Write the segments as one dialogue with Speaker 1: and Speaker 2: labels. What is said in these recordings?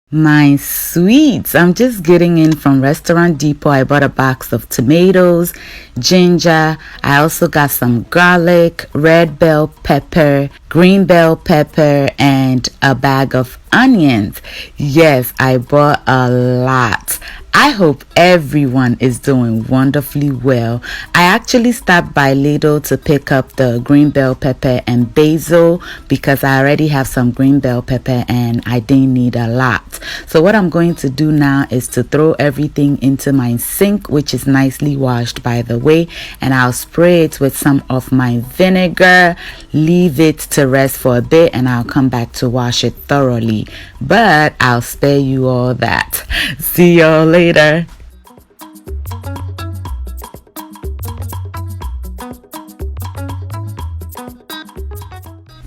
Speaker 1: My sweets, I'm just getting in from Restaurant Depot. I bought a box of tomatoes, ginger. I also got some garlic, red bell pepper, green bell pepper, and a bag of onions. Yes, I bought a lot. I hope everyone is doing wonderfully well. I actually stopped by Lidl to pick up the green bell pepper and basil because I already have some green bell pepper and I didn't need a lot. So what I'm going to do now is to throw everything into my sink, which is nicely washed by the way, and I'll spray it with some of my vinegar, leave it to rest for a bit, and I'll come back to wash it thoroughly. But I'll spare you all that. See y'all later.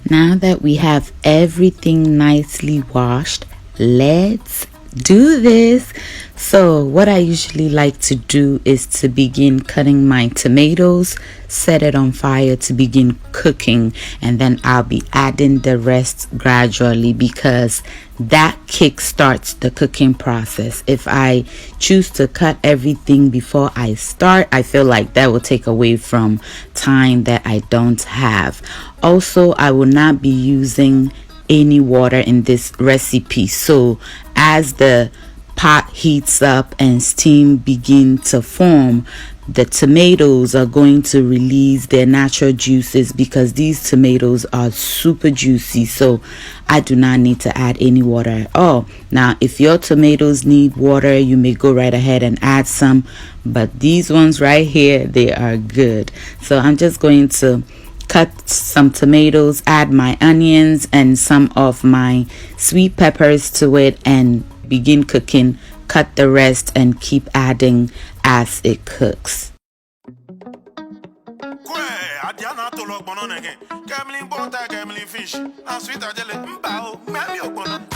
Speaker 1: Now that we have everything nicely washed, let's do this. So what I usually like to do is to begin cutting my tomatoes, set it on fire to begin cooking, and then I'll be adding the rest gradually because that kick starts the cooking process. If I choose to cut everything before I start, I feel like that will take away from time that I don't have. Also, I will not be using any water in this recipe, so as the pot heats up and steam begin to form, the tomatoes are going to release their natural juices because these tomatoes are super juicy, so I do not need to add any water at all. Now if your tomatoes need water, you may go right ahead and add some, but these ones right here, they are good. So I'm just going to cut some tomatoes, add my onions and some of my sweet peppers to it, and begin cooking. Cut the rest and keep adding as it cooks.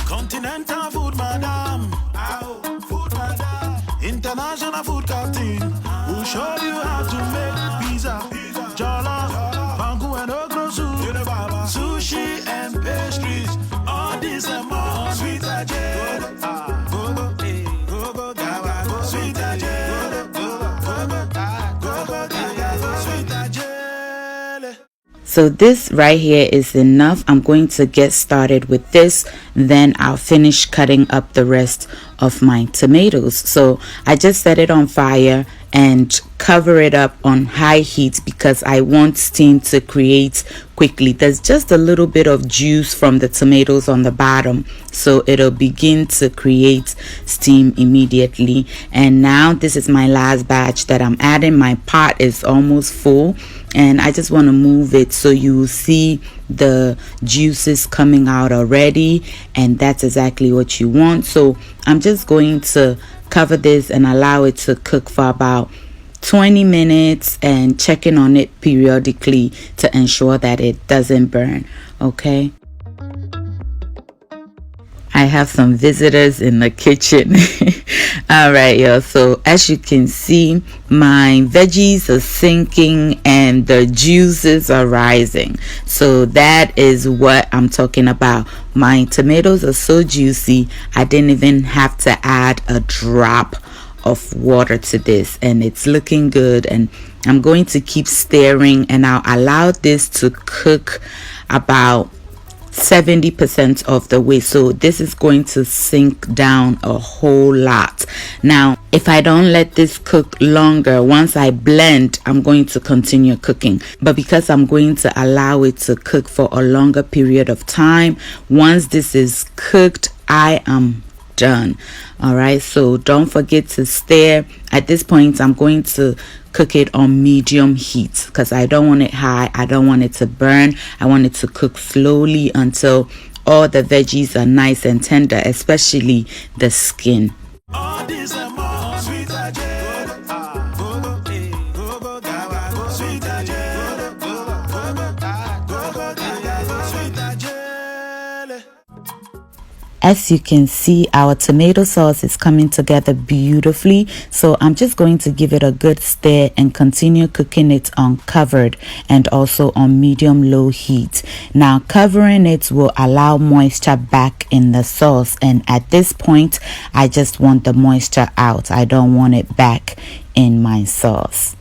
Speaker 2: Continental food, madam. International food captain. We'll show you how to make pizza, jollof, banku and okra soup, sushi and pastries. All this and more. Sweet
Speaker 1: So this right here is enough. I'm going to get started with this, then I'll finish cutting up the rest of my tomatoes. So I just set it on fire and cover it up on high heat because I want steam to create quickly. There's just a little bit of juice from the tomatoes on the bottom, so it'll begin to create steam immediately. And now this is my last batch that I'm adding. My pot is almost full and I just want to move it so you will see the juices coming out already, and that's exactly what you want. So I'm just going to cover this and allow it to cook for about 20 minutes and checking on it periodically to ensure that it doesn't burn. Okay, I have some visitors in the kitchen. All right, y'all. So as you can see, my veggies are sinking and the juices are rising. So that is what I'm talking about. My tomatoes are so juicy, I didn't even have to add a drop of water to this, and it's looking good. And I'm going to keep stirring and I'll allow this to cook about 70% of the way. So this is going to sink down a whole lot. Now if I don't let this cook longer, once I blend, I'm going to continue cooking, but because I'm going to allow it to cook for a longer period of time, once this is cooked, I am done. All right, so don't forget to stir. At this point I'm going to cook it on medium heat because I don't want it high. I don't want it to burn. I want it to cook slowly until all the veggies are nice and tender, especially the skin. As you can see, our tomato sauce is coming together beautifully. So I'm just going to give it a good stir and continue cooking it uncovered and also on medium-low heat. Now covering it will allow moisture back in the sauce, and at this point I just want the moisture out. I don't want it back in my sauce.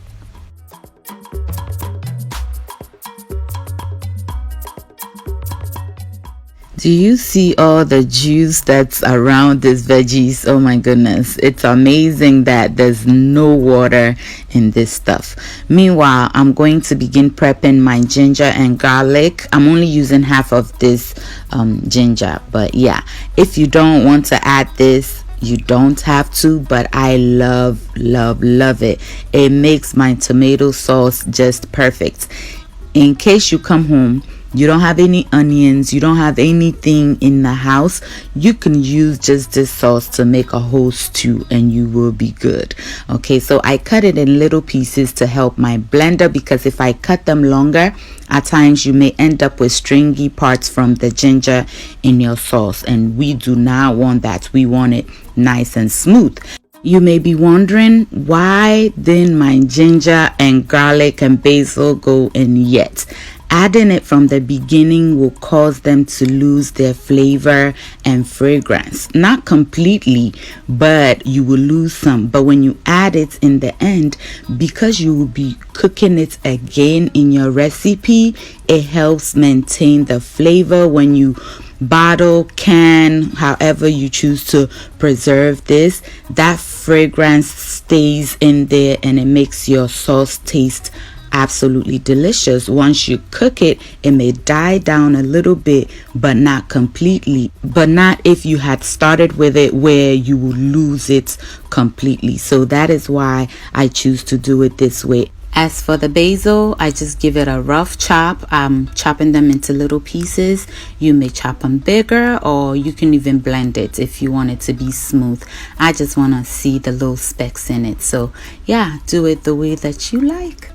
Speaker 1: Do you see all the juice that's around these veggies? Oh my goodness, it's amazing that there's no water in this stuff. Meanwhile, I'm going to begin prepping my ginger and garlic. I'm only using half of this ginger, but yeah, if you don't want to add this, you don't have to, but I love it. It makes my tomato sauce just perfect. In case you come home, you don't have any onions, you don't have anything in the house, you can use just this sauce to make a whole stew and you will be good. Okay, so I cut it in little pieces to help my blender, because if I cut them longer, at times you may end up with stringy parts from the ginger in your sauce, and we do not want that. We want it nice and smooth. You may be wondering, why didn't my ginger and garlic and basil go in yet? Adding it from the beginning will cause them to lose their flavor and fragrance. Not completely, but you will lose some. But when you add it in the end, because you will be cooking it again in your recipe, it helps maintain the flavor. When you bottle, can, however you choose to preserve this, that fragrance stays in there and it makes your sauce taste absolutely delicious. Once you cook it, it may die down a little bit, but not completely. But not if you had started with it where you will lose it completely. So that is why I choose to do it this way. As for the basil, I just give it a rough chop. I'm chopping them into little pieces. You may chop them bigger, or you can even blend it if you want it to be smooth. I just want to see the little specks in it. So yeah, do it the way that you like.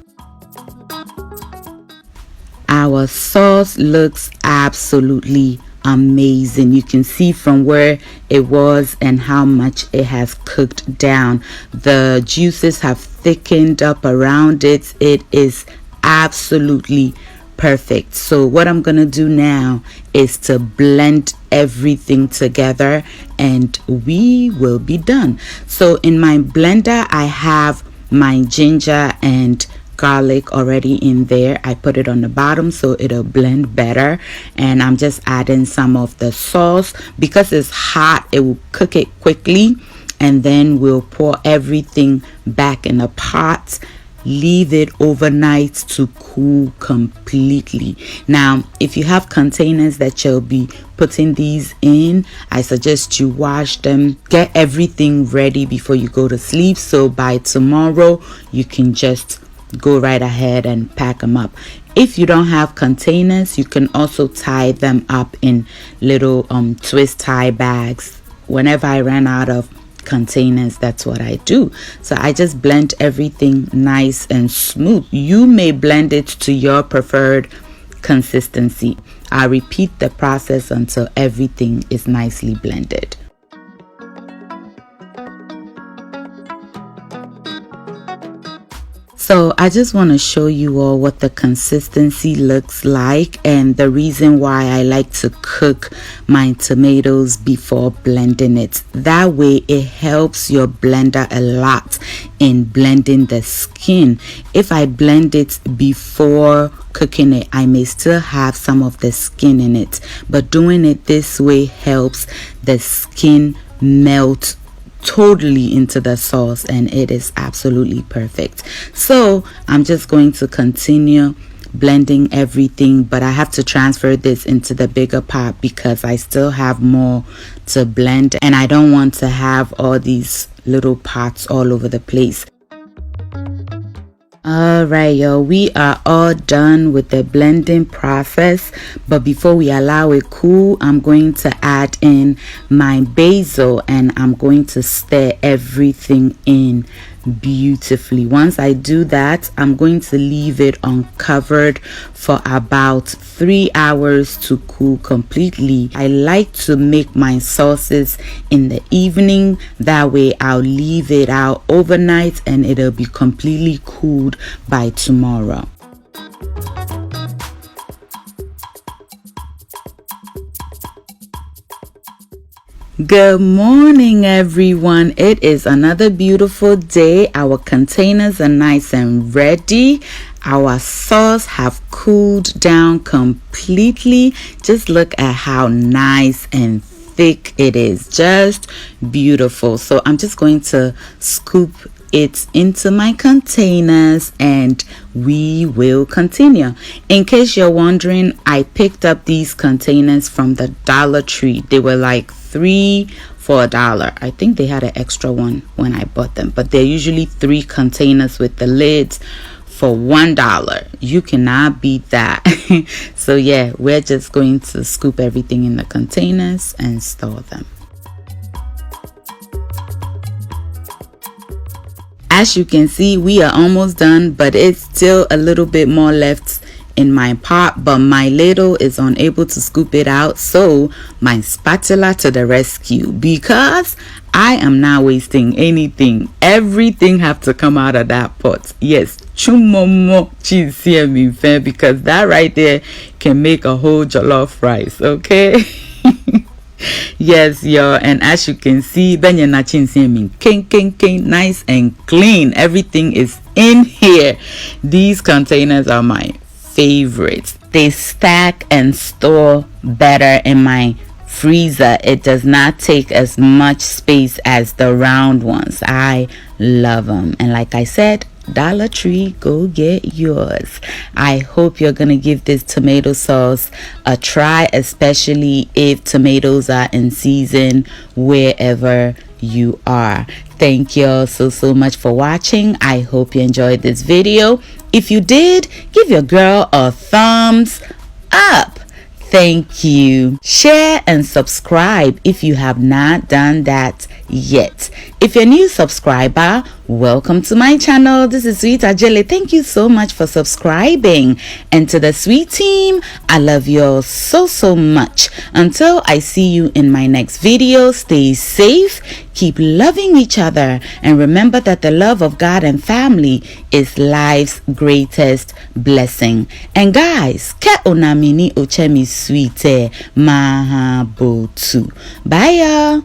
Speaker 1: Our sauce looks absolutely amazing. You can see from where it was and how much it has cooked down. The juices have thickened up around it. It is absolutely perfect. So what I'm gonna do now is to blend everything together and we will be done. So in my blender, I have my ginger and garlic already in there. I put it on the bottom so it'll blend better, and I'm just adding some of the sauce. Because it's hot, it will cook it quickly, and then we'll pour everything back in a pot, leave it overnight to cool completely. Now if you have containers that you'll be putting these in, I suggest you wash them, get everything ready before you go to sleep, so by tomorrow you can just go right ahead and pack them up. If you don't have containers, you can also tie them up in little twist tie bags. Whenever I ran out of containers, that's what I do. So I just blend everything nice and smooth. You may blend it to your preferred consistency. I'll repeat the process until everything is nicely blended. So I just want to show you all what the consistency looks like, and the reason why I like to cook my tomatoes before blending it. That way it helps your blender a lot in blending the skin. If I blend it before cooking it, I may still have some of the skin in it, but doing it this way helps the skin melt totally into the sauce, and it is absolutely perfect. So I'm just going to continue blending everything, but I have to transfer this into the bigger pot because I still have more to blend, and I don't want to have all these little pots all over the place. Alright y'all, we are all done with the blending process, but before we allow it cool, I'm going to add in my basil and I'm going to stir everything in beautifully. Once I do that, I'm going to leave it uncovered for about 3 hours to cool completely. I like to make my sauces in the evening. That way I'll leave it out overnight and it'll be completely cooled by tomorrow. Good morning, everyone. It is another beautiful day. Our containers are nice and ready. Our sauce have cooled down completely. Just look at how nice and thick it is. Just beautiful. So I'm just going to scoop it into my containers and we will continue. In case you're wondering, I picked up these containers from the Dollar Tree. They were like 3 for $1. I think they had an extra one when I bought them, but they're usually 3 containers with the lids for $1. You cannot beat that. So yeah, we're just going to scoop everything in the containers and store them. As you can see, we are almost done, but it's still a little bit more left in my pot, but my ladle is unable to scoop it out, so my spatula to the rescue, because I am not wasting anything. Everything have to come out of that pot. Yes, chumomo cheese here me fair, because that right there can make a whole jollof rice. Okay. Yes, y'all, and as you can see, nice and clean. Everything is in here. These containers are my favorites. They stack and store better in my freezer. It does not take as much space as the round ones. I love them, and like I said, Dollar Tree, go get yours. I hope you're gonna give this tomato sauce a try, especially if tomatoes are in season wherever you are. Thank you all so much for watching. I hope you enjoyed this video. If you did, give your girl a thumbs up. Thank you. Share and subscribe if you have not done that yet. If you're a new subscriber, welcome to my channel. This is Sweet Ajele. Thank you so much for subscribing. And to the Sweet team, I love you all so much. Until I see you in my next video, stay safe, keep loving each other, and remember that the love of God and family is life's greatest blessing. And guys, ke onamini ochemi sweete mahabotu. Bye y'all.